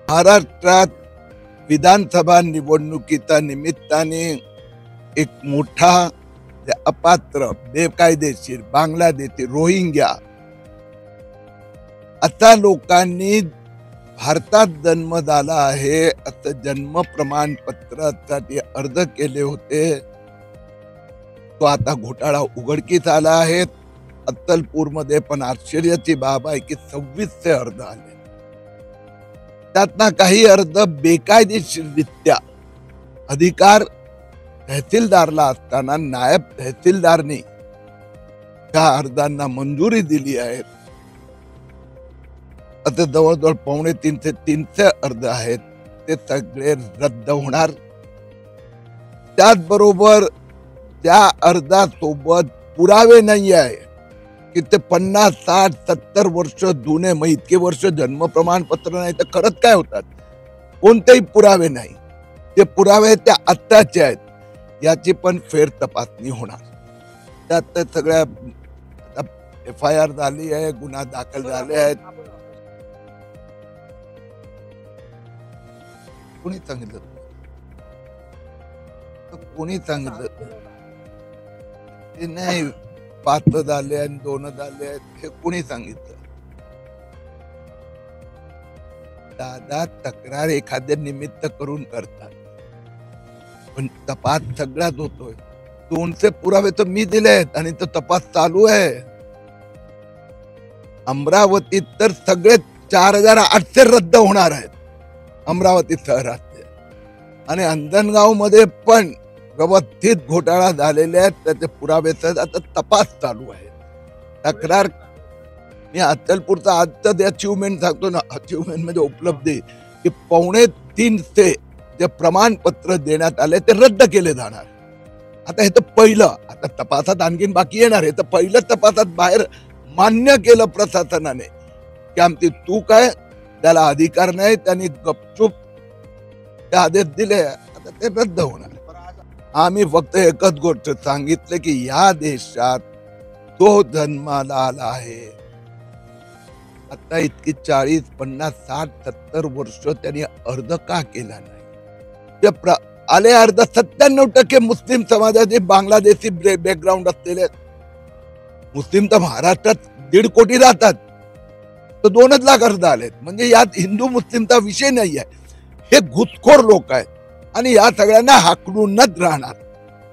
महाराष्ट्रात विधानसभा निवडणुकीच्या निमित्ताने एक मोठा अपात्र, बेकायदेशीर, बांगलादेशी, रोहिंग्या आता लोकांनी भारतात जन्म झाला आहे असं जन्म प्रमाणपत्रासाठी अर्ज केले होते, तो आता घोटाळा उघडकीस आला आहे. अत्तलपूरमध्ये पण आश्चर्याची बाब आहे की 2600 अर्ज आले. त्यातनं काही अर्ज बेकायदेशीररित्या अधिकार तहसीलदारला असताना नायब तहसीलदारने त्या अर्जांना मंजुरी दिली आहे. आता जवळजवळ 250-300 अर्ज आहेत, ते सगळे रद्द होणार. त्याचबरोबर त्या अर्जासोबत पुरावे नाही आहे की ते 50, 60, 70 वर्ष जुने, मग इतके वर्ष जन्म प्रमाणपत्र नाही तर करत काय होतात, कोणतेही पुरावे नाही. ते पुरावे त्या आत्ताचे आहेत, याची पण फेर तपासणी होणार. त्यात सगळ्या FIR झाली आहे, गुन्हा दाखल झाले आहेत. कोणी सांगितलं? कोणी सांगितलं? ते नाही 5 झाले आणि 2 झाले आहेत हे कोणी सांगितलं? दादा तक्रार एखाद्या निमित्त करून करतात, पण तपास सगळ्यात होतोय. 200 पुरावे तर मी दिले आहेत आणि तो तपास चालू आहे. अमरावतीत तर सगळे 4800 रद्द होणार आहेत अमरावती शहरातले, आणि अंजनगाव मध्ये पण व्यवस्थित घोटाळा झालेले आहेत, त्याचे पुरावे आता तपास चालू आहे. तक्रार मी अत्तलपूरचा आजचं अचिव्हमेंट सांगतो ना, अचिव्हमेंट म्हणजे उपलब्धी की 3.25 जे प्रमाणपत्र देण्यात आले ते रद्द केले जाणार. आता हे तर पहिलं, आता तपासात आणखीन बाकी येणार. हे तर पहिलं तपासात बाहेर मान्य केलं प्रशासनाने की आमची चूक आहे, त्याला अधिकार नाही, त्यांनी गपचूप ते आदेश दिले, आता ते रद्द होणार. आम्ही फक्त एकच गोष्ट सांगितलं की या देशात तो जन्माला आला आहे, आता इतकी 40, 50, 60, 70 वर्ष त्यांनी अर्ज का केला नाही? ते आले अर्ज 97% मुस्लिम समाजाचे, बांगलादेशी बॅकग्राऊंड असलेले. मुस्लिम तर महाराष्ट्रात 1.5 कोटी राहतात, तर 2 लाख अर्ज आलेत. म्हणजे यात हिंदू मुस्लिमचा विषय नाही आहे, हे घुसखोर लोक आहेत आणि या सगळ्यांना हाकलूनच राहणार.